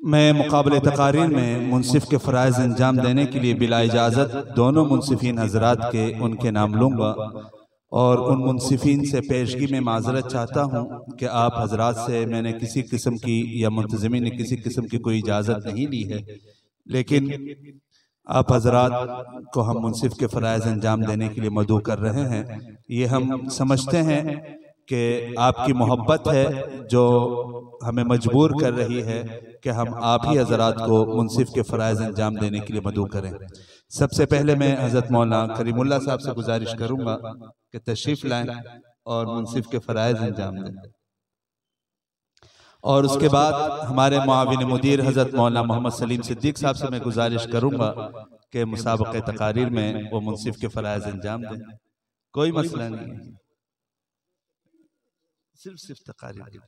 मैं मुकाबले तकारीर में मुनसिफ के फ़राइज़ अंजाम देने के लिए बिला इजाज़त दोनों मुनसिफीन हजरात के उनके नाम लूँगा और उन मुनसिफीन से पेशगी में माज़रत चाहता हूँ कि आप हजरात से मैंने किसी किस्म की या मुंतज़मीन ने किसी किस्म की कोई इजाज़त नहीं ली है, लेकिन आप हजरात को हम मुनसिफ के फ़राइज़ अंजाम देने के लिए मदऊ कर रहे हैं। ये हम समझते हैं कि आपकी मोहब्बत है जो हमें मजबूर कर रही है कि हम आप ही हजरात को मुनसिफ के फ़राइज़ अंजाम देने के लिए मदऊ करें। सबसे पहले मैं हज़रत मौलाना करीमुल्लाह साहब से गुजारिश करूँगा कि तशरीफ़ लाएं और मुनसिफ के फ़राइज़ अंजाम दें, और उसके बाद हमारे मुआविन मुदीर हज़रत मौलाना मोहम्मद सलीम सिद्दीक़ साहब से मैं गुजारिश करूँगा कि मुसाबक़े तकारीर में वो मुनसिफ के फ़राइज़ अंजाम दें। कोई मसला नहीं है, सिर्फ तकारीर।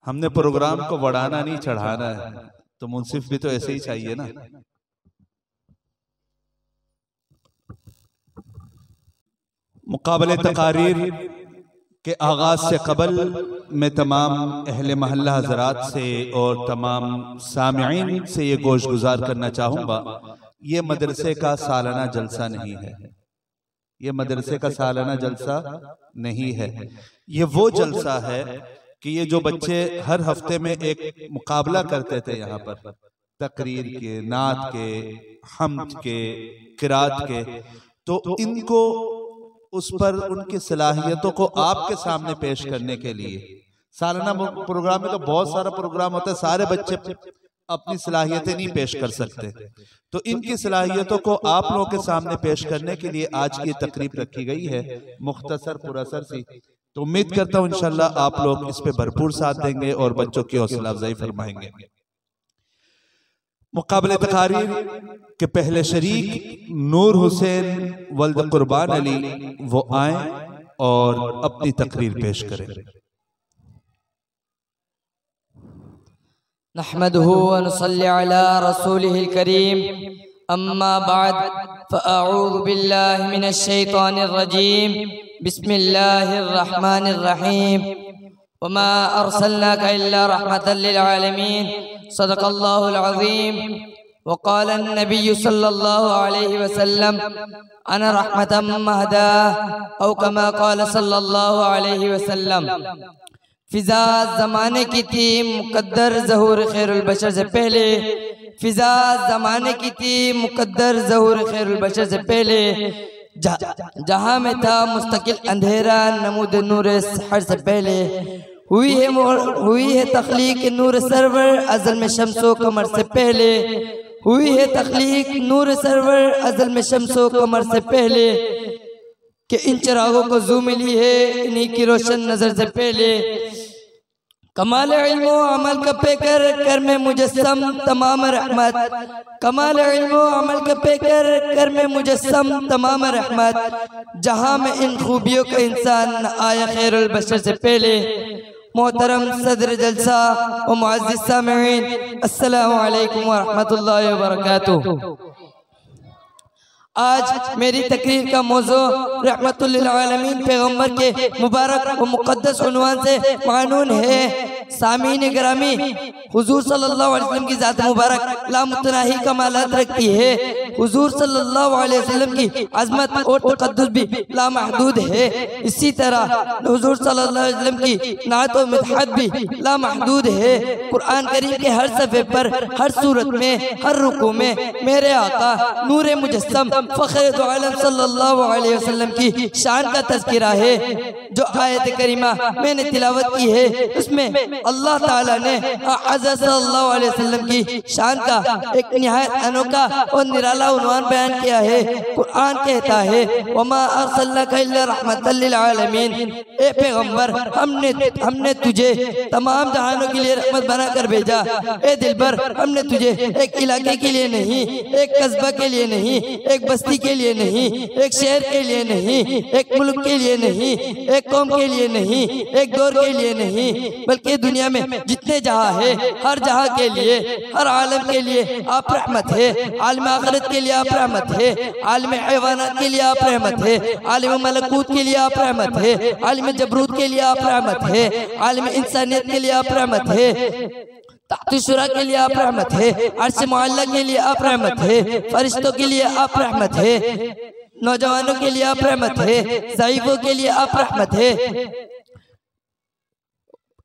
हमने प्रोग्राम को बढ़ाना नहीं चढ़ाना है, तो मुनसिफ भी तो ऐसे ही चाहिए ना। मुकाबले तकारीर के आगाज से कबल मैं तमाम अहले महल्ला हजरात से और तमाम सामिईन से ये गोश गुजार करना चाहूँगा, ये मदरसे का सालाना जलसा नहीं है, ये मदरसे का सालाना जलसा नहीं है। ये वो जलसा है कि ये जो बच्चे हर हफ्ते में एक मुकाबला करते थे यहाँ पर तकरीर के, नात के, हम्द के, किरात के, तो इनको उस पर उनकी सलाहियतों को आपके सामने पेश करने के लिए सालाना प्रोग्राम में तो बहुत सारा प्रोग्राम होता है, सारे बच्चे अपनी सलाहियतें नहीं पेश कर सकते, तो इनकी सलाहियतों को आप लोगों के सामने पेश करने के लिए आज की तकरीब रखी गई है, मुख्तसर पुरअसर सी। तो उम्मीद करता हूँ इंशाल्लाह आप लोग इस पे भरपूर साथ देंगे और बच्चों की हौसला अफजाई फरमाएंगे। मुकाबले तकारीर के पहले शरीक नूर हुसैन वल्द कुर्बान अली वो आए और अपनी तकरीर पेश करें। नहमदुहु व नुसल्ली अला रसूलिहिल करीम, अम्मा बाद, फ़अऊज़ु बिल्लाहि मिनश शैतानिर रजीम, बिस्मिल्लाहिर रहमानिर रहीम, वमा अर्सलनाका इल्ला रहमतल लिल आलमीन, सदक़ल्लाहुल अज़ीम। वक़ाल अन्नबिय्यु सल्लल्लाहु अलैहि वसल्लम अना रहमतम महदा औ कमा क़ाल सल्लल्लाहु अलैहि वसल्लम। फिजा ज़माने की थी मुक़द्दर ज़हूर खैरुल बशर से पहले, फिजा ज़माने की थी मुक़द्दर ज़हूर खैरुल बशर से पहले, जहाँ में था मुस्तकिल अंधेरा नमूद नूर हर से पहले, हुई है तख्लीक नूर सरवर अज़ल में शम्सो कमर से पहले, हुई है तख्लीक नूर सरवर अज़ल में शम्सो कमर से पहले, कि इन चिरागों को ज़ू मिली है इन्हीं की रोशन नजर से पहले। कमाल इल्मो अमल का पेकर कर में मुजस्सम तमाम रहमत, कमाल इल्मो अमल का पेकर कर में मुजस्सम तमाम रहमत, जहाँ में इन खूबियों का इंसान आया खैरुल बशर से पहले। मोहतरम सदर जलसा व मुअज़्ज़िज़ सामिईन, अस्सलामु अलैकुम व रहमतुल्लाहि व बरकातुहू। आज मेरी तकरीर का मौजू रहमतुल लिल आलमीन पैगम्बर के मुबारक व मुक़द्दस उन्वान से मानून है। सामीन गिरामी, हुजूर सल्लल्लाहु अलैहि वसल्लम की ज़ात मुबारक लामुतनाही कमालात रखती है। हुजूर सल्लल्लाहु अलैहि वसल्लम की अज़मत और तक़द्दुस भी लामहदूद है। इसी तरह हुजूर सल्लल्लाहु अलैहि वसल्लम की नात व मदहत भी लामहदूद है। कुरान करीम के हर सफ़े पर, हर सूरत में, हर रुकू में मेरे आका नूर मुजस्सम फ़ख्र दो आलम सल्लल्लाहु अलैहि वसल्लम की शान का तज़किरा है। जो आयत करीमा मैंने तिलावत की है उसमें अल्लाह ताला ने हज़रत सल्लल्लाहु अलैहि वसल्लम की शान का एक निहायत अनोखा और निराला उन्वान बयान किया है। कुरान कहता है वमा अर्सलनाका इल्ला रहमतल लिल आलमीन, ए पैगंबर हमने तुझे तमाम जहानों के लिए रहमत बनाकर भेजा। ए दिलबर हमने तुझे एक इलाके के लिए नहीं, एक कस्बा के लिए नहीं, एक बस्ती के लिए नहीं, एक शहर के लिए नहीं, एक मुल्क के लिए नहीं, एक कौम के लिए नहीं, एक दौर के लिए नहीं, बल्कि दुनिया में जितने जहाँ है हर जहाँ के लिए, हर आलम के लिए आप रहमत है। आलम आखिरत के के लिए आप रहमत है, आलिम हैवानात के लिए आप रहमत है, आलिम मलकूत के लिए आप रहमत है, आलिम जबरूत के लिए आप रहमत है, आलिम इंसानियत के लिए आप रहमत है, ताक़ुशुरा के लिए आप रहमत है, अर्श मुअल्ला के लिए आप रहमत है, फरिश्तों के लिए आप रहमत है, नौजवानों के लिए आप रहमत है, ज़ईफ़ों के लिए आप रहमत है,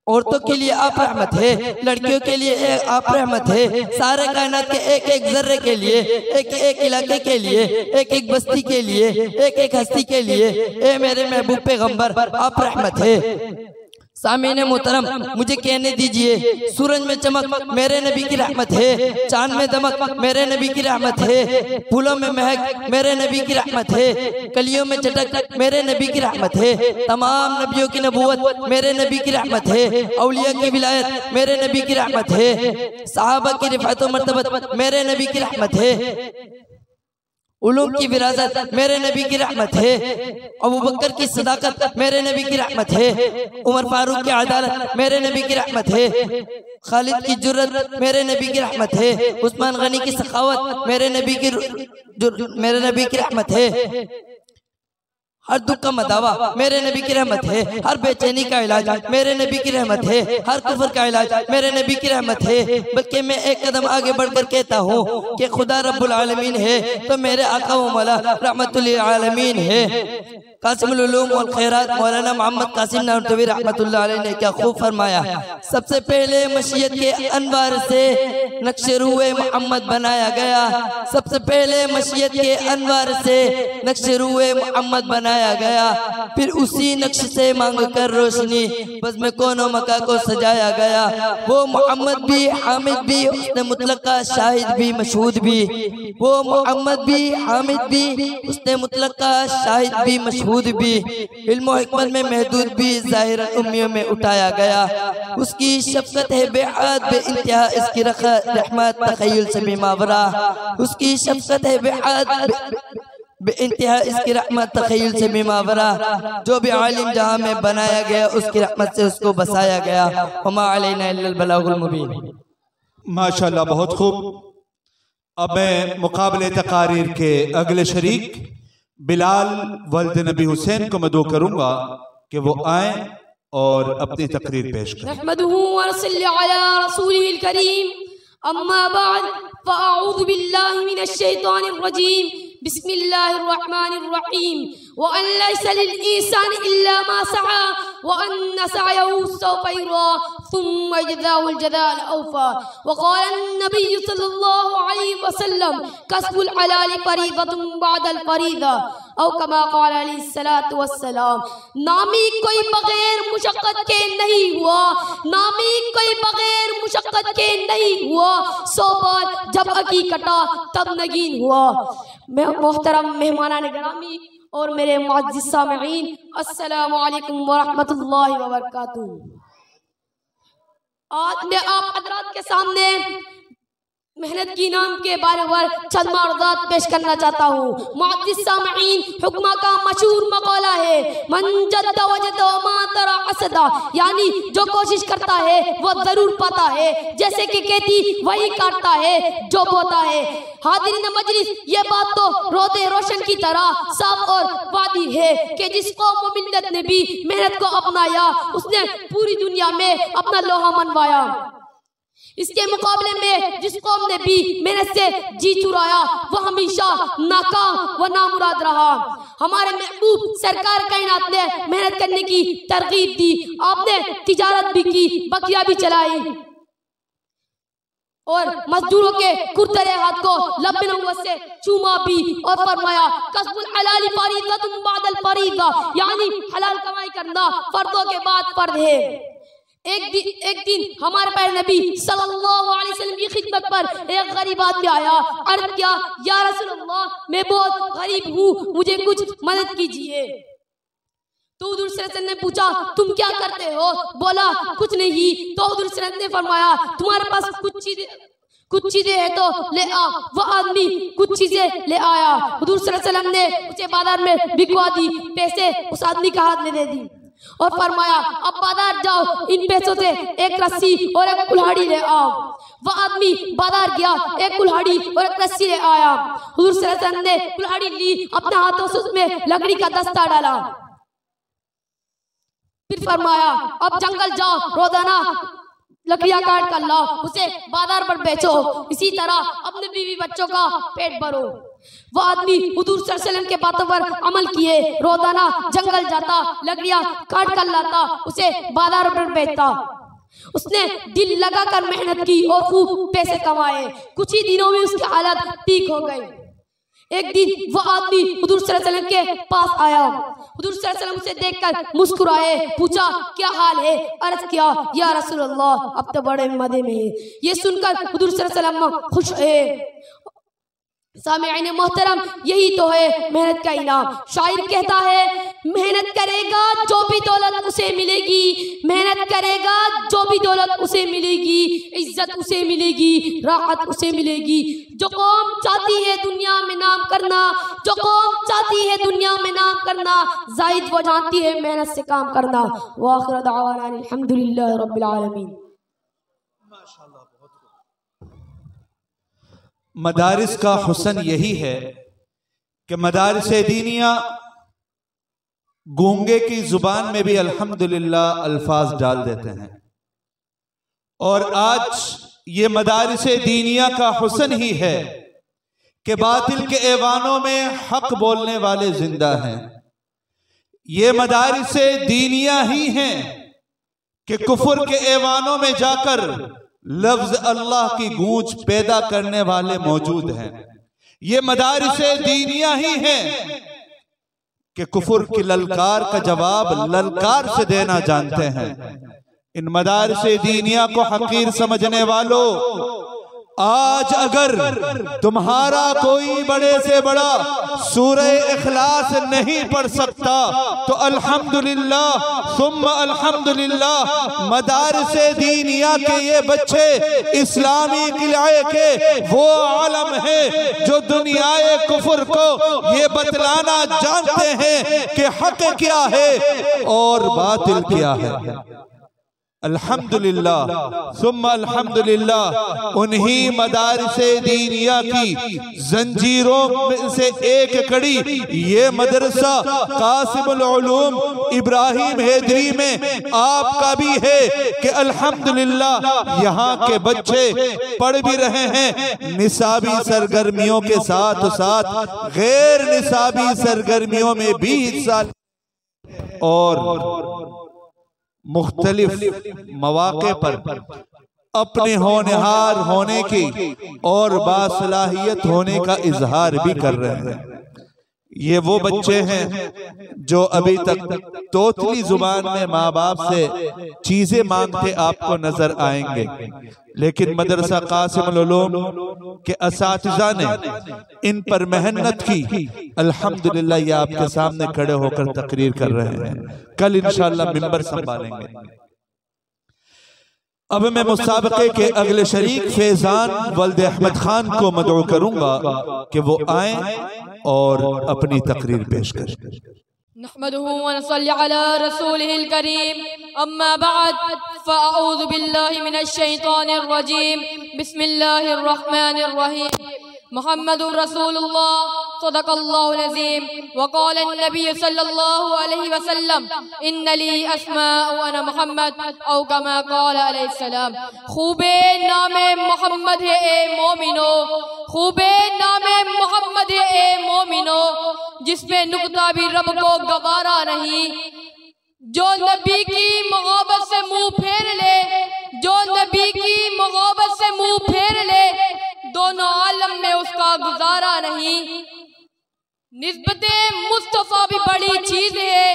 औरतों के लिए आप रहमत है, लड़कियों के लिए आप रहमत है, सारे कायनात के एक एक जर्रे के लिए, एक एक इलाके के लिए, एक एक बस्ती के लिए, एक एक हस्ती के लिए ए मेरे महबूब पैगंबर आप रहमत है। सामीने मोहतरम, मुझे कहने दीजिए, सूरज में चमक मेरे नबी की रहमत है, चांद में दमक मेरे नबी की रहमत है, फूलों में महक मेरे नबी की रहमत है, कलियों में चटक मेरे नबी की रहमत है, तमाम नबियों की नबूवत मेरे नबी की रहमत है, औलिया की विलायत मेरे नबी की रहमत है, सहाबा की रिफात व मर्तबत मेरे नबी की रहमत है, उलूम की विरासत मेरे नबी की रहमत है, अबू बकर की सदाकत मेरे नबी की रहमत है, उमर फारूक की अदालत मेरे नबी की रहमत है, खालिद की जुर्रत मेरे नबी की रहमत है, उस्मान गनी की सखावत मेरे नबी की रहमत है, हर दुख का मदावा मेरे नबी की रहमत है, हर बेचैनी का इलाज मेरे नबी की रहमत है, हर कुफर का इलाज मेरे नबी की रहमत है। बल्कि मैं एक कदम आगे बढ़कर कहता हूँ कि खुदा रब्बुल आलमीन है तो मेरे आका व मौला रहमतुल आलमीन है। कासिमुल उलूम वल खैरात मौलाना मोहम्मद कासिम नानवी रहमतुल्लाह अलैह ने क्या खूब फरमाया, सबसे पहले मशीयत के अनवार से नक्श रूए मोहम्मद बनाया गया, सबसे पहले मशीयत के अनवार से नक्श रूए मोहम्मद बनाया गया, फिर उसी नक्श से मांग कर रोशनी बस में कोनो मका को सजाया गया। वो मोहम्मद भी हामिद भी उसने मुतलक का शाहिद भी मशहूद भी, वो मोहम्मद भी हामिद भी उसने मुतलक का शाहिद भी मशहूद भी, इल्म और हिकमत में महदूद भी ज़ाहिर उम्मियों में उठाया गया। उसकी शफ़क़त है बेहद बेइंतहा, इसकी रहमत तख़य्युल से भी मावरा, उसकी शफ़क़त है बेहद बेइंतहा, इसकी रहमत तख़य्युल से भी मावरा। जो भी आलिम जहाँ में बनाया गया उसकी रहमत से उसको बसाया गया। वमा अलैना इल्लल बलागुल मुबीन। माशाअल्लाह, बहुत खूब। अब मैं मुकाबले तकारीर के अगले शरीक बिलाल वल्द नबी हुसैन को मदऊ करूंगा कि वो आए और अपनी तकरीर पेश करें। नहमदुहु व नसल्ली अला रसूलिहिल करीम, अम्मा बाद फ़अऊज़ु बिल्लाहि मिनश शैतानिर रजीम, बिस्मिल्लाहिर रहमानिर रहीम। व अन लैसा लिल इंसानि इल्ला मा सआ व अन्न सअयहु सौफ़ा युरा सुम्मा यजज़ाहुल जज़ाअल औफ़ा। व क़ाल नबी सल्लल्लाहु अलैहि वसल्लम कसबुल हलाल फ़रीज़तुन बअदल फ़रीज़ा औ कमा क़ाल अलैहिस्सलातु वस्सलाम। नामी कोई बगैर मुशक्क़त के नहीं हुआ, नामी कोई बगैर मुशक्क़त के नहीं हुआ, सौ बार जब अकी कटा तब नगीन हुआ। मोहतरम मेहमानान गिरामी और मेरे मुअज़्ज़िज़ सामिईन, अस्सलामु अलैकुम व रहमतुल्लाहि व बरकातुहू। आज मैं आप हज़रात के सामने मेहनत की नाम के बारे पर चंद मारूदात पेश करना चाहता हूँ। मुअज़्ज़िज़ सामिईन, हुक्मा का मशहूर मक़ाला है, मन जद्द वजद व मा तरा असदा, यानी जो कोशिश करता है वो जरूर पाता है, जैसे कि खेती वही काटता है जो बोता है। हाज़िरीन मजलिस, ये बात तो रोते रोशन की तरह साफ और वादी है कि जिस कौम व मिल्लत ने भी मेहनत को अपनाया उसने पूरी दुनिया में अपना लोहा मनवाया। इसके मुकाबले में जिस कौम ने भी मेहनत से जी चुराया वो हमेशा नाकाम व नामुराद रहा। हमारे महबूब सरकार कायनात ने मेहनत करने की तरगीब दी, आपने तिजारत भी की, बकरियां भी चलाई और मजदूरों के कुरतरे हाथ को लब्बे नबुव्वत से चूमा भी और फरमाया कसबुल हलाल फरीज़तुन बअदल फरीज़ा, यानी हलाल कमाई करना फर्दों के बाद फर्द है। एक दिन हमारे प्यारे नबी सल्लल्लाहु अलैहि वसल्लम की खिदमत पर एक गरीब आदमी आया। अर्ज़ किया, या रसूल अल्लाह, मैं बहुत गरीब हूँ, मुझे कुछ मदद कीजिए। तो हुज़ूर सल्लल्लाहु अलैहि वसल्लम ने पूछा, तुम क्या करते हो? बोला, कुछ नहीं। तो हुज़ूर सल्लल्लाहु अलैहि वसल्लम ने फरमाया, तुम्हारे पास कुछ चीजें है तो ले आ। वो आदमी कुछ चीजें ले आया। हुज़ूर सल्लल्लाहु अलैहि वसल्लम ने उसे बाजार में बिकवा दी, पैसे उस आदमी के हाथ में दे दी। और फरमाया अब बाजार जाओ, इन पैसों से एक रस्सी और एक कुल्हाड़ी ले आओ। वह आदमी बाजार गया, एक कुल्हाड़ी और एक रस्सी ले आया। हुजूर सल्लल्लाहु अलैहि वसल्लम ने कुल्हाड़ी ली, अपने हाथों से उसमें लकड़ी का दस्ता डाला, फिर फरमाया अब जंगल जाओ, रोजाना लकड़ियां काट कर लाओ, उसे बाजार पर बेचो, इसी तरह अपने बीवी बच्चों का पेट भरो। वो आदमी हुजूर सल्लल्लाहु अलैहि वसल्लम के बातों पर अमल किए, रोजाना जंगल जाता, लकड़ियां काट कर लाता, उसे बाजार पर बेचता। उसने दिल लगाकर मेहनत की और खूब पैसे कमाए। कुछ ही दिनों में उसकी हालत ठीक हो गई। एक दिन वो आदमी हुजूर सल्लल्लाहु अलैहि वसल्लम के पास आया। हुजूर सल्लल्लाहु अलैहि वसल्लम उसे देखकर मुस्कुराए, पूछा क्या हाल है? अर्ज किया या रसूल अल्लाह, अब तो बड़े मजे में है। ये सुनकर हुजूर सल्लल्लाहु अलैहि वसल्लम खुश है। सामिईन मोहतरम, यही तो है मेहनत का इनाम। शायर कहता है मेहनत करेगा जो भी दौलत उसे मिलेगी, मेहनत करेगा जो भी दौलत उसे मिलेगी, इज्जत उसे मिलेगी, राहत उसे मिलेगी। जो कौम चाहती है दुनिया में नाम करना, जो कौम चाहती है दुनिया में नाम करना, जाहिद वो जानती है मेहनत से काम करना। व आखिर दावाना अल्हम्दुलिल्लाहि रब्बिल आलमीन। मदारिस का हुस्न यही है कि मदारिस दीनिया गूंगे की जुबान में भी अल्हम्दुलिल्लाह अल्फाज डाल देते हैं, और आज ये मदारिस दीनिया का हुस्न ही है कि बातिल के ऐवानों में हक बोलने वाले जिंदा हैं। ये मदारिस दीनिया ही हैं कि कुफर के ऐवानों में जाकर लफ्ज अल्लाह की गूंज पैदा करने वाले मौजूद हैं। ये मदारिस दीनिया ही हैं कि कुफर की ललकार का जवाब ललकार से देना जानते हैं। इन मदारिस दीनिया को हकीर समझने वालों, आज अगर तुम्हारा कोई बड़े से बड़ा सूरह इखलास नहीं पढ़ सकता तो अल्हम्दुलिल्लाह सुम्मा अल्हम्दुलिल्लाह, मदारिस दीनिया के ये बच्चे इस्लामी किले के वो आलम है जो दुनियाए कुफर को ये बतलाना जानते हैं कि हक क्या है और बातिल क्या है। अल्हम्दुलिल्लाह सुम्मा अल्हम्दुलिल्लाह, उन्हीं मदारिस दीनिया की जंजीरों में से एक कड़ी ये मदरसा कासिमुल उलूम इब्राहिम हैदरी में आपका भी है कि अल्हम्दुलिल्लाह यहाँ के बच्चे पढ़ भी रहे हैं निसाबी सरगर्मियों के साथ साथ गैर निसाबी सरगर्मियों में भी हिस्सा और मुख्तलिफ मौके पर अपने होनहार होने की और बासलाहियत होने का इजहार भी कर रहे हैं। ये वो बच्चे हैं जो अभी तक तोतली जुबान में माँ बाप से चीजें मांगते आपको नजर आएंगे, लेकिन मदरसा कासिमुल उलूम के असातिज़ा ने इन पर मेहनत की। अल्हम्दुलिल्लाह ये आपके सामने खड़े होकर तकरीर कर रहे हैं, कल इंशाअल्लाह मिंबर संभालेंगे। अब मैं मुसाबके के अगले शरीक फैजान वल्द अहमद खान को मदऊ करूंगा कि वो आए और अपनी तकरीर पेश करें। नहमदुहु व नसल्ली अला रसूलिहिल करीम, अम्मा बअद, फअऊज़ु बिल्लाहि मिनश शैतानिर रजीम, बिस्मिल्लाहिर रहमानिर रहीम। मुहम्मदुर रसूलुल्लाह सदक़ल्लाहुल अज़ीम व क़ाल नबी सल्लल्लाहु अलैहि वसल्लम इन्ना ली अस्माउ अना मुहम्मद औ कमा क़ाल अलैहि सलाम। खूबे नामे मोहम्मद है ए मोमिनो, खूबे नामे मोहम्मद है ए मोमिनो, जिसमें नुक्ता भी रब को गवारा नहीं। जो नबी की मोहब्बत से मुंह फेर ले, जो नबी की मोहब्बत से मुंह फेर ले, दोनों आलम में उसका गुजारा नहीं। निस्बते मुस्तफा भी बड़ी चीज है,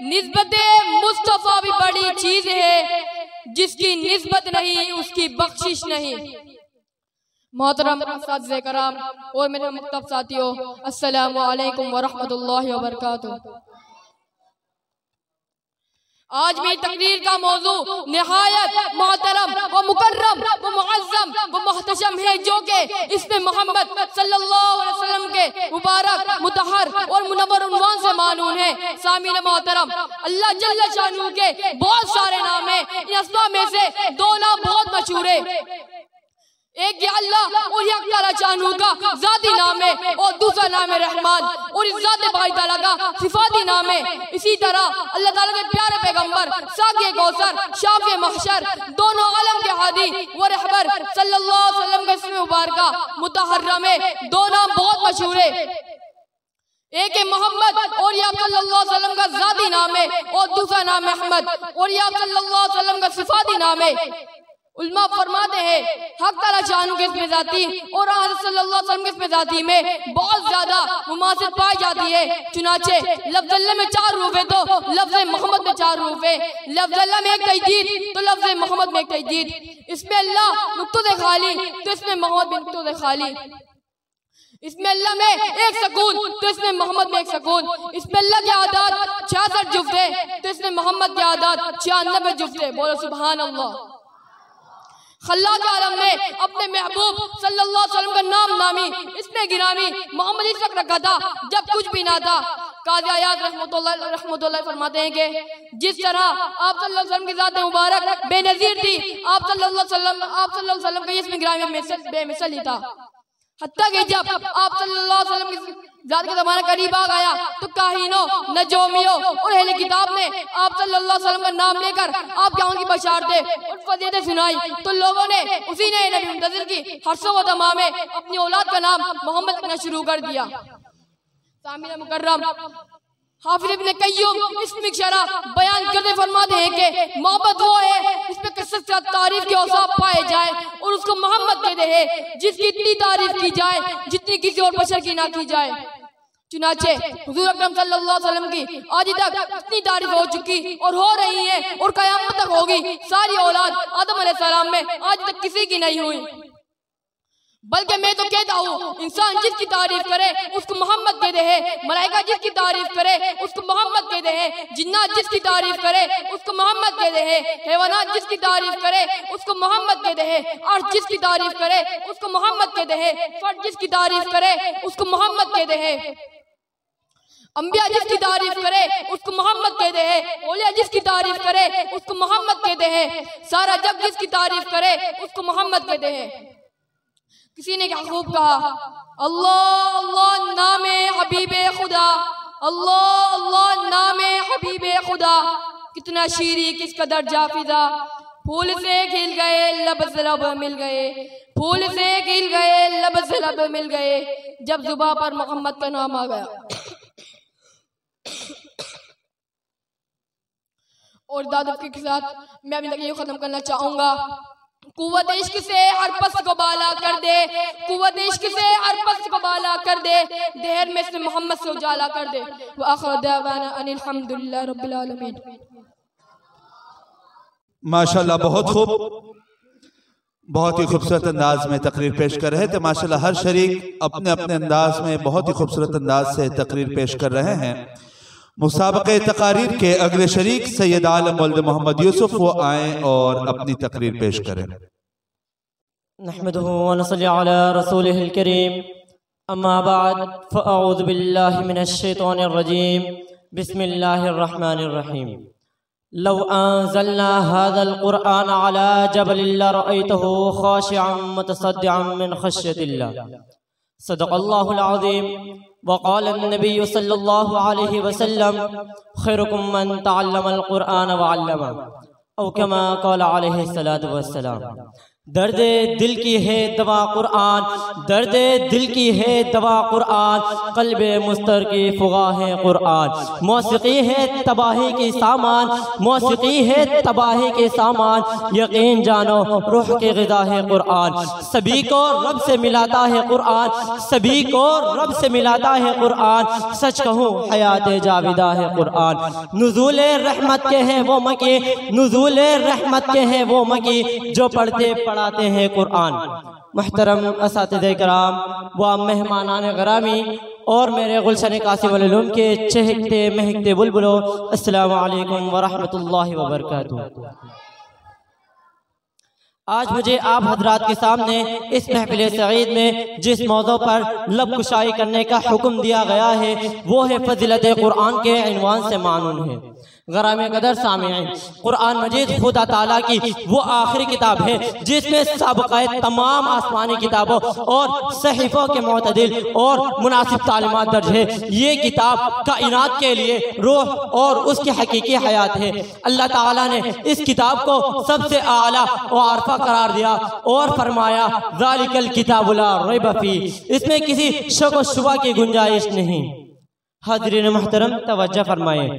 निस्बते मुस्तफा भी बड़ी चीज है, जिसकी निस्बत नहीं उसकी बख्शिश नहीं। मोहतरम असातिज़े कराम और मेरे मुख्तब साथियों, अस्सलामु अलैकुम व रहमतुल्लाहि व बरकातुहू। आज मेरी तकरीर का मौजू निहायत मोहतरम व मुकर्रम व मुअज़्ज़म व मुहतशम है, जो के इसमें मोहम्मद सल्लल्लाहु अलैहि वसल्लम के मुबारक मुतहर और मुनव्वर उन्वान से मानून है। सामीन मोहतरम, अल्लाह जल्ल शानू के बहुत सारे नाम हैं। इन अस्मा में से दो नाम बहुत मशहूर है, एक ये अल्लाह और ये अल्लाह चानू का ज़ाती नाम है और दूसरा नाम है रहमान और इस ज़ात बारी ताला का सिफाती नाम है। इसी तरह अल्लाह ताला के प्यारे पैगंबर साक़ी कौसर शाफ़ी महशर दोनों आलम के हादी व रहबर सल्लल्लाहु अलैहि वसल्लम के इसम मुबारका मुतहर्रम है। दो नाम बहुत मशहूर है, एक है मोहम्मद और ये आप सल्लल्लाहु अलैहि वसल्लम का ज़ाती नाम है और दूसरा नाम है अहमद और ये आप सल्लल्लाहु अलैहि वसल्लम का सिफाती नाम है। उल्मा फरमाते हैं हक ताला शानू के इसमें जाती और हज़रत सल्लल्लाहु अलैहि वसल्लम के इसमें जाती में बहुत ज्यादा मुमासिल पाई जाती है। चुनाचे लफ्ज़ अल्लाह में 4 रूप है तो लफ्ज़ मोहम्मद में 4 रूप है। लफ्ज़ अल्लाह में एक तजदीद तो लफ्ज़ मोहम्मद में एक तजदीद। इसमें अल्लाह नुक्तों से खाली तो इसमें मोहम्मद भी नुक्तों से खाली। इसमें अल्लाह में एक सकून तो इसमें मोहम्मद में एक सकून। इसमें अल्लाह के आदात 66 जुफ्त है तो इसमें मोहम्मद के आदात 96 जुफ्त है। बोलो सुभान अल्लाह। खल्लाक आलम ने अपने महबूब सल्लल्लाहु अलैहि वसल्लम का नाम नामी इसमें गिरामी मोहम्मद इस वक्त रखा था जब कुछ भी ना था। काज़ी आयात रहमतुल्लाह फरमाते हैं कि जिस तरह आप सल्लल्लाहु अलैहि वसल्लम की ज़ात मुबारक बेनज़ीर थी, आप सल्लल्लाहु अलैहि वसल्लम का इसमें गिरामी बेमिसल ही था। हत्ता कि जब आप सल्लल्लाहु अलैहि वसल्लम की ज़ात का ज़माना करीब आ गया तो काहिनों, नजोमियों और अहले किताब ने आप सल्लल्लाहु अलैहि वसल्लम का नाम लेकर आपके उनकी बशारतें और फजीलतें सुनाई तो लोगों ने उसी ने नबी मुंतज़िर की हर्षों व तमा में अपनी औलाद का नाम मोहम्मद रखना शुरू कर दिया। सामीन मुकर्रम, हाफिज़ इब्न क़य्यूम इसमें शरह बयान करते फरमाते हैं कि मोहब्बत वो है इसमें कसरत से तारीफ के औसाफ पाए जाए और उसको मोहम्मद कहते हैं जिसकी इतनी तारीफ की जाए जितनी किसी और बशर की ना की जाए। चुनाचे हुजूर अकरम सल्लल्लाहु अलैहि वसल्लम की आज तक इतनी तारीफ हो चुकी और हो रही है और क़यामत तक होगी। सारी औलाद आदम अलैहिस्सलाम में आज तक किसी की नहीं हुई। बल्कि मैं तो कहता हूँ इंसान जिसकी तारीफ करे उसको मोहम्मद कहते हैं, मलाइका जिसकी तारीफ करे उसको मोहम्मद कहते हैं, जिन्नात जिसकी तारीफ करे उसको मोहम्मद कहते हैं, हैवानात जिसकी तारीफ करे उसको मोहम्मद कहते हैं, अर्श जिसकी तारीफ करे उसको मोहम्मद कहते हैं, फर्द जिसकी तारीफ करे उसको मोहम्मद कहते हैं, अंबिया जिसकी तारीफ करे उसको मोहम्मद कहते हैं, औलिया जिसकी तारीफ करे उसको मोहम्मद कहते हैं, सारा जग जिसकी तारीफ करे उसको मोहम्मद कहते हैं। किसी ने क्या खूब कहा, अल्लाह अल्लाह नामे हबीबे खुदा, अल्लाह अल्लाह नामे हबीबे खुदा, कितना शीरी किस कदर जाफिदा, फूल से खिल गए लब से लब मिल गए, फूल से खिल गए लब से लब मिल गए, जब जुबा पर मोहम्मद का नाम आ गया। और दादू के साथ मैं अभी तक ये खत्म करना चाहूंगा। कुव्वत इश्क से हर पस्त को बाला कर दे, कुव्वत इश्क से हर पस्त को बाला कर दे, देहर में से मोहम्मद से उजाला कर दे। व आखिर दावाना अनिल हम्दुलिल्लाह रब्बिल आलमीन। माशाल्लाह, बहुत खूब, बहुत ही खूबसूरत अंदाज में तकरीर पेश कर रहे थे। माशाल्लाह हर शरीक अपने अपने अंदाज में बहुत ही खूबसूरत अंदाज से तकरीर पेश कर रहे हैं। मुसाबक़े तकारीर के अगले शरीक सैयद आलम वल्द मोहम्मद यूसुफ वो आए और अपनी तकरीर पेश करें। नहमदुहु व नसल्ली अला रसूलिहिल करीम, अम्मा बाद फ़अऊज़ु बिल्लाहि मिनश शैतानिर रजीम, बिस्मिल्लाहिर रहमानिर रहीम। लौ अंज़लना हाज़ल क़ुरआन अला जबलिन लरअयतहु ख़ाशिअन मुतसद्दिअन मिन ख़श्यतिल्लाह। सदक़ल्लाहुल अज़ीम। वक़ाल नबी सल्लल्लाहु अलैहि वसल्लम खैरुकुम मन तअल्लमल क़ुरआन व अल्लमा, औ कमा क़ाल अलैहि सलातु वस्सलाम। दर्द दिल की है दवा कुरान, दर्द दिल की है दवा कुरान, क़ल्बे मुस्तर की फुगा है कुरान। मौसीकी है तबाही की सामान, मौसीकी है तबाही के सामान, यकीन जानो रूह की ग़िज़ा है कुरान। सभी को रब से मिलाता है कुरान, सभी को रब से मिलाता है कुरान। सच कहूँ हयात जाविदा है कुरान। नुज़ूल रहमत के हैं वो मकी, नुज़ूल रहमत के हैं वो मकी, जो पढ़ते पढ़ाते हैं कुरान। मुहतरम असातिज़े कराम व मेहमानान गिरामी, और मेरे गुलशन कासिम अल उलूम के चहकते महकते बुलबुलों, अस्सलामु अलैकुम व रहमतुल्लाहि व बरकातुहू। आज मुझे आप हजरात के सामने इस महफिल सईद में जिस मौजू पर लब कुशाई करने का हुक्म दिया गया है वो है फजीलत कुरान के इनवान से मानून है। गरामे कदर सामीईन, कुरान मजीद खुदा ताला की वो आखिरी किताब है जिसमें सबक़ाए तमाम आसमानी किताबों और सहीफ़ों के मुतदिल और मुनासिब तालीमात दर्ज है। ये किताब कायनात के लिए रूह और उसकी हकीकी हयात है। अल्लाह ताला ने इस किताब को सबसे आला व आरफा करार दिया और फरमाया ज़ालिकल किताबु ला रैब फीह, इसमें किसी शक व शुबा की गुंजाइश नहीं। हाज़रीन मुहतरम तवज्जो फरमाए,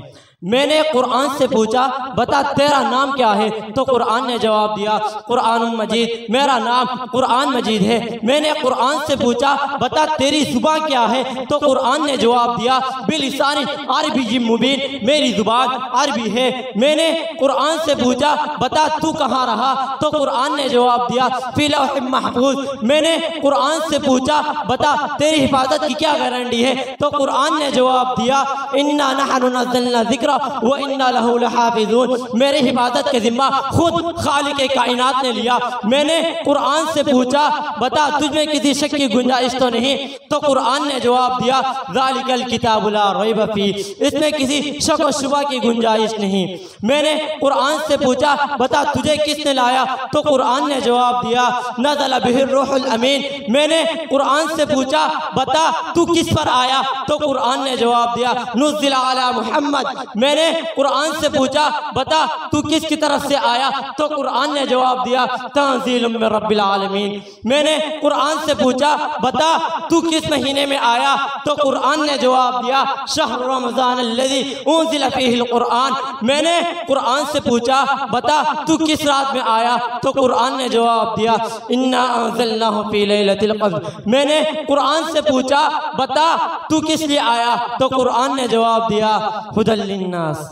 मैंने कुरान से पूछा बता तेरा नाम क्या है, तो कुरान ने जवाब दिया कुरान मजीद, मेरा नाम कुरान मजीद है। मैंने कुरान से पूछा बता तेरी जुबान क्या है, तो कुरान ने जवाब दिया बिलिसानी अरबी मुबीन, मेरी जुबान अरबी है। मैंने कुरान से पूछा बता तू कहाँ रहा, तो कुरान ने जवाब दिया फी लौह महफूज। मैंने कुरान से पूछा बता तेरी हिफाजत की क्या गारंटी है, तो कुरान ने जवाब दिया इन्ना नहनु नज़्ज़लना ज़िक्र व इन्ना लहू लहाफ़िज़ून, मेरी हिफाजत के जिम्मा खुद खालिक़े कायनात ने लिया। मैंने कुरान से पूछा बता तुझमें किसी शक की गुंजाइश तो नहीं, तो कुरान ने जवाब दिया ज़ालिकल किताबु ला रैब फीह, इसमें किसी शक व शुबा की गुंजाइश नहीं। मैंने कुरान से पूछा बता तुझे किसने लाया, तो कुरान ने जवाब दिया नज़ल बिहिर रूहुल अमीन। मैंने कुरान से पूछा बता तू किस पर आया, तो कुरान ने जवाब दिया नुज़्ज़िला अला मुहम्मद। मैंने कुरान से पूछा बता तू किसकी तरफ से आया, तो कुरान ने जवाब दिया तंज़ीलुम मिन रब्बिल आलमीन। मैंने कुरान से पूछा बता तू किस महीने में आया, तो कुरान ने जवाब दिया शहर रमज़ान अल्लज़ी उन्ज़िला फ़ीहिल कुरान। मैंने कुरान से पूछा बता तू किस रात में आया, तो कुरान ने जवाब दिया इन्ना अंज़लनाहु फ़ी लैलतिल क़द्र। मैंने कुरान से पूछा बता तू किस लिए आया, तो कुरान ने जवाब दिया हुदल लिन्नास।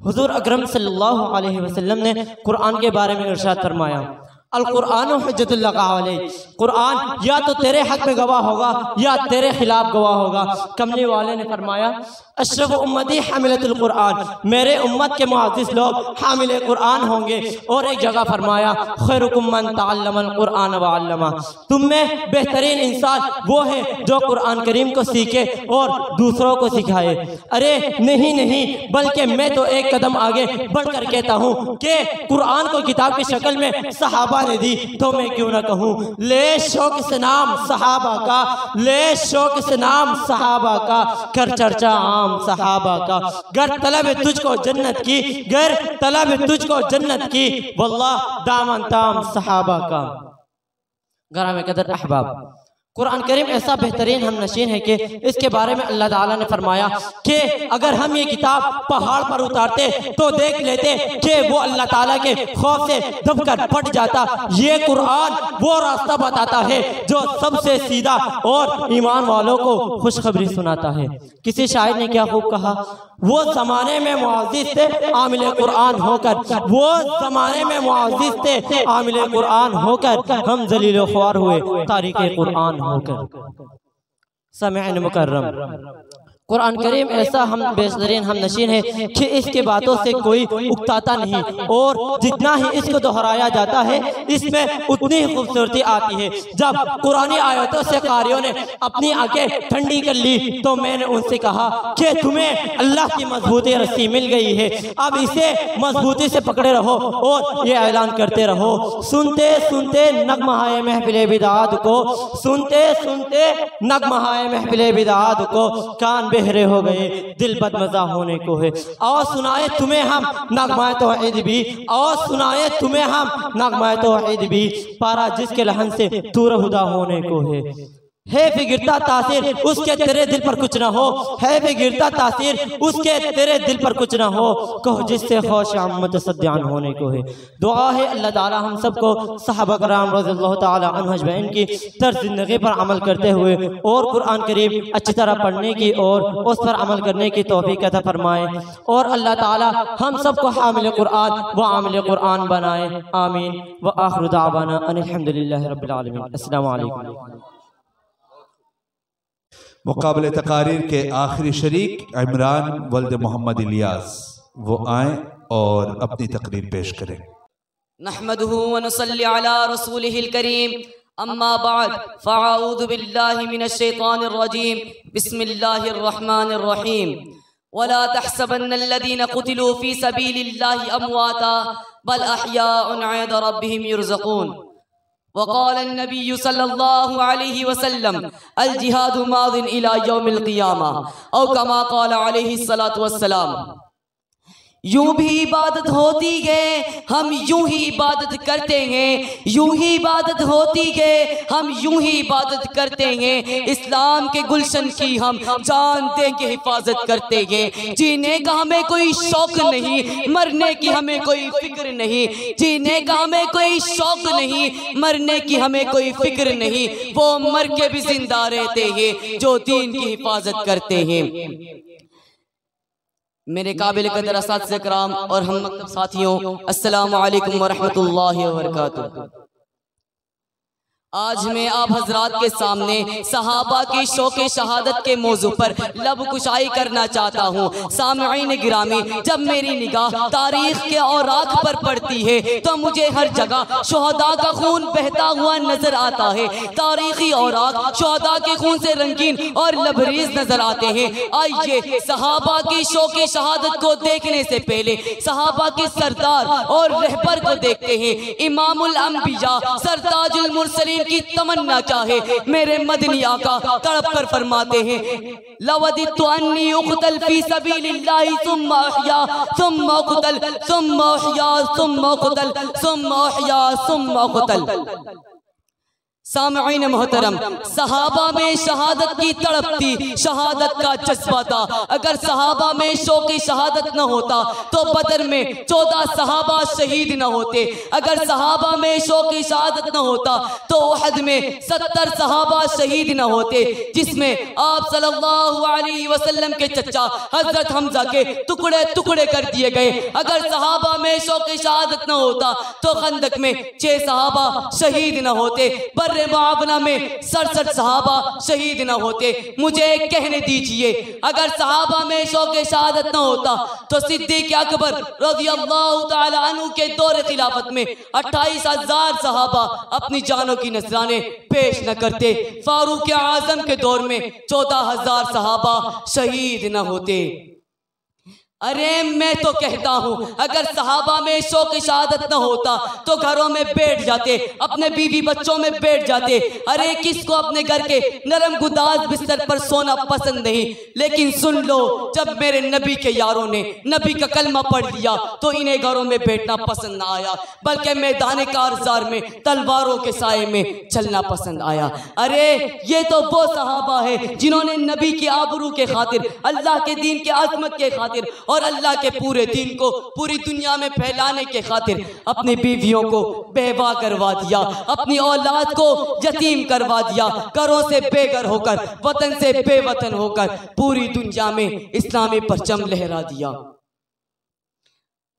हुज़ूर अकरम सल्लल्लाहु अलैहि वसल्लम ने कुरान के बारे में इरशाद फरमाया अल कुरान हुज्जतुल लका अलैक, कुरान या तो तेरे हक में गवाह होगा या तेरे खिलाफ गवाह होगा। कमली वाले ने फरमाया अशरफ उम्मती हामिलतुल कुरान, मेरे उम्मत के मुअज़्ज़िज़ लोग हामिल कुरान होंगे। और एक जगह फरमाया खैरुकुम मन तअल्लमल कुरान व अल्लमा, तुम में बेहतरीन इंसान वो है जो कुरान करीम को सीखे और दूसरों को सिखाए। अरे नहीं नहीं, बल्कि मैं तो एक कदम आगे बढ़कर कहता हूँ कि कुरान को किताब की शक्ल में सहाबा ने दी, तो मैं क्यों ना कहूँ ले शौक से नाम सहाबा का, ले शौक से नाम सहाबा का, कर चर्चा आम सहाबा का। गर तलब तुझको जन्नत की, गर तलब तुझको जन्नत की, वल्लाह दामन ताम सहाबा का। गरामे कदर अहबाब, कुरान करीम ऐसा बेहतरीन हम नशीन है कि इसके बारे में अल्लाह ताला ने फरमाया कि अगर हम ये किताब पहाड़ पर उतारते तो देख लेते कि वो अल्लाह ताला के खौफ से दबकर फट जाता। ये कुरान वो रास्ता बताता है जो सबसे सीधा और ईमान वालों को खुशखबरी सुनाता है। किसी शायर ने क्या खूब कहा, वो जमाने में मुअज़्ज़िज़ थे आमिल कुरान होकर, वो जमाने में मुअज़्ज़िज़ थे आमिल कुरान होकर, हम ज़लील ख्वार हुए तारीक़ कुरान होकर। समीअन मुकर्रम, कुरान करीम ऐसा हम बेहतरीन हम नशीन है कि इसके बातों से कोई उकताता नहीं, और जितना ही इसको दोहराया जाता है इसमें उतनी ही खूबसूरती आती है। जब कुरानी आयतों से कारियों ने अपनी आंखें ठंडी कर ली तो मैंने उनसे कहा कि तुम्हें अल्लाह की मजबूती रस्सी मिल गई है, अब इसे मजबूती से पकड़े रहो और ये ऐलान करते रहो। सुनते सुनते नगमाए महफिल बिदात को, सुनते सुनते नगमाए महफिल बिदात को, कान बहरे हो गए दिल बदमजा होने को है। और सुनाए तुम्हें हम नगमाए तौहीद भी, और सुनाए तुम्हें हम नगमाए तौहीद भी, पारा जिसके लहन से तूर हुदा होने को है फिगिरता तासीर उसके तेरे दिल पर कुछ ना हो, है फिगिरता तासीर उसके तेरे दिल पर कुछ ना हो, कहो जिससे खौश अम्मत सद्यान होने को है। दुआ है अल्लाह ताला हम सबको सहाबा कराम रज़ियल्लाहु ताला अन्हुम अजमईन की तर्ज ज़िंदगी पर अमल करते हुए और कुरान करीम अच्छी तरह पढ़ने की और उस पर अमल करने की तौफीक अता फरमाए, और अल्लाह ताला हम सबको हामिल कुरान व आमिल कुरान बनाए। आमीन व आखिरु दावाना अनिल हम्दुलिल्लाहि रब्बिल आलमीन। अस्सलामु अलैकुम। मुकाबले तकारीर के आखिरी शरीक इमरान वल्द मोहम्मद इलियास, वो आए और अपनी तकरीर पेश करें। नहमदुहु व नसल्ली अला रसूलिहिल करीम, अम्मा बाद फ़अऊज़ु बिल्लाहि मिनश शैतानिर रजीम, बिस्मिल्लाहिर रहमानिर रहीम। वला तहसबन्नल्लज़ीना क़ुतिलू फ़ी सबीलिल्लाहि अमवाता बल अहयाउन इंदा रब्बिहिम युरज़क़ून। वक़ाल अन्नबिय्यु सल्लल्लाहु अलैहि वसल्लम अल जिहादु मादिन इला यौमिल क़ियामा औ कमा क़ाल अलैहि सलातु वस्सलाम। यूं भी इबादत होती है, हम यूं ही इबादत करते हैं, यूं ही इबादत होती है, हम यूं ही इबादत करते हैं। इस्लाम के गुलशन की हम जान दे के हिफाजत करते हैं। जीने का हमें कोई शौक नहीं, मरने की हमें कोई फिक्र नहीं। जीने का हमें कोई शौक नहीं, मरने की हमें कोई फिक्र नहीं। वो मर के भी जिंदा रहते हैं जो दीन की हिफाजत करते हैं। मेरे काबिल कदर असातिज़े कराम और हम मकतब साथियों, अस्सलामु अलैकुम व रहमतुल्लाहि व बरकातुहू। आज मैं आप हजरात के सामने सहाबा की शौक़े शहादत के मौजू पर लब कुशाई करना चाहता हूँ। सामईन गिरामी, जब मेरी निगाह तारीख के औराक पर पड़ती है तो मुझे हर जगह शुहदा का खून बहता हुआ नजर आता है। तारीखी औराक शुहदा के खून से रंगीन और लबरेज नजर आते हैं। आइए सहाबा की शौक़े शहादत को देखने से पहले सहाबा के सरदार और रहबर को देखते हैं। इमामुल अंबिया सरताजुल मुरसलीन की तमन्ना चाहे मेरे मदनी आका तड़प कर फरमाते हैं, लवदितु अन्नी उक़तल फी सबीलिल्लाहि सुम्मा अहया सुम्मा उक़तल सुम्मा अहया सुम्मा उक़तल सुम्मा अहया सुम्मा उक़तल। सामईन मोहतरम, सहाबा में शहादत की तड़प थी, शहादत का जज्बा था। अगर सहाबा में शौक़े शहादत न होता तो बदर में 14 सहाबा शहीद न होते। अगर सहाबा में शौक़े शहादत न होता तो उहद में 70 सहाबा शहीद न होते, जिसमें आप सल्लल्लाहु अलैहि वसल्लम के चचा हजरत हमजा के टुकड़े टुकड़े कर दिए गए। अगर सहाबा में शौक़े शहादत न होता तो खंदक में 6 सहाबा शहीद न होते, मुआवना में 67 सहाबा शहीद न होते। मुझे कहने दीजिए, अगर सहाबा में शौक़े शहादत न होता तो सिद्दीक़ अकबर रज़ियल्लाहु ताला अन्हु के दौर खिलाफत में 28,000 सहाबा अपनी जानों की नज़राने पेश न करते। फारूक आज़म के दौर में 14,000 सहाबा शहीद न होते। अरे मैं तो कहता हूँ, अगर सहाबा में शौक़े शहादत न होता तो घरों में बैठ जाते, अपने बीवी बच्चों में बैठ जाते। अरे किसको अपने घर के नरम गुदाज बिस्तर पर सोना पसंद नहीं, लेकिन सुन लो, जब मेरे नबी के यारों ने नबी का कलमा पढ़ लिया तो इन्हें घरों में बैठना पसंद ना आया, बल्कि मैदान कारज़ार में तलवारों के साए में चलना पसंद आया। अरे ये तो वो सहाबा है जिन्होंने नबी की आबरू के खातिर, अल्लाह के दीन के आज़मत के खातिर और अल्लाह के पूरे दीन को पूरी दुनिया में फैलाने के खातिर अपनी बीवियों को बेवा करवा दिया, अपनी औलाद को यतीम करवा दिया, घरों से बेघर होकर, वतन से बेवतन होकर पूरी दुनिया में इस्लामी परचम लहरा दिया।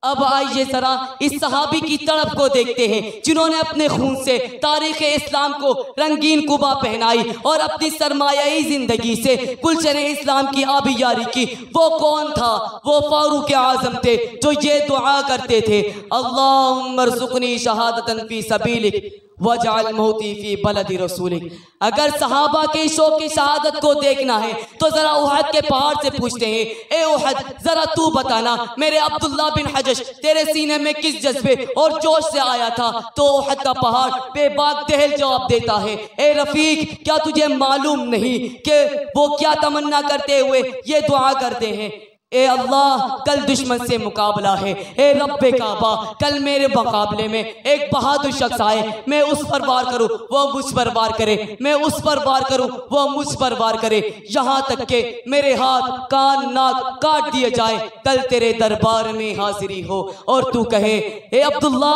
अब आइए जरा इस सहाबी की तड़प को देखते हैं जिन्होंने अपने खून से तारीख इस्लाम को रंगीन कुबा पहनाई और अपनी सरमायाई जिंदगी से गुलशन इस्लाम की आबियारी की। वो कौन था? वो फारूक आज़म थे जो ये दुआ करते थे, अल्लाहुम्मा रज़ुक़नी शहादतन फी सबीलिक वजअल मौती फी बलदी रसूलिक। अगर सहाबा के शौक़े शहादत को देखना है तो जरा उहद के पहाड़ से पूछते हैं, ए उहद जरा तू बताना, मेरे अब्दुल्ला बिन हजश तेरे सीने में किस जज्बे और जोश से आया था? तो उहद का पहाड़ बेबाक दहल जवाब देता है, ए रफीक क्या तुझे मालूम नहीं कि वो क्या तमन्ना करते हुए ये दुआ करते हैं? ए अल्लाह, कल दुश्मन से मुकाबला है, ए रब्बे काबा कल मेरे मुकाबले में एक बहादुर शख्स आए, मैं उस पर वार करूं वो मुझ पर वार करे, मैं उस पर वार करूं वो मुझ पर वार करे, यहाँ तक के मेरे हाथ कान नाक काट दिए जाए, कल तेरे दरबार में हाजिरी हो और तू कहे, ए अब्दुल्ला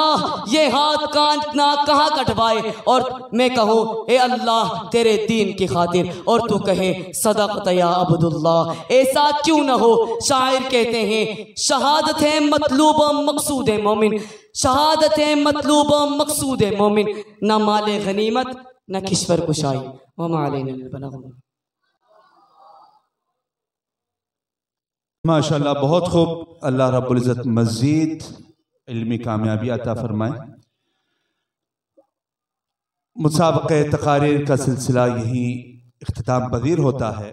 ये हाथ कान नाक कहाँ कटवाए, और मैं कहूँ ए अल्लाह तेरे दीन की खातिर, और तू कहे सदक़त या अब्दुल्ला। ऐसा क्यों न हो? शायर कहते हैं, शहादत है मतलूब मकसूद मोमिन, शहादत है मतलूब मकसूद मोमिन, न माले गनीमत न किश्वर कुशाई। माशाअल्लाह, बहुत खूब। अल्लाह रब्बुल इज़्ज़त मज़ीद इल्मी कामयाबी अता फरमाए। मुसाबक़े तकारीर का सिलसिला यही इख्तिताम पज़ीर होता है।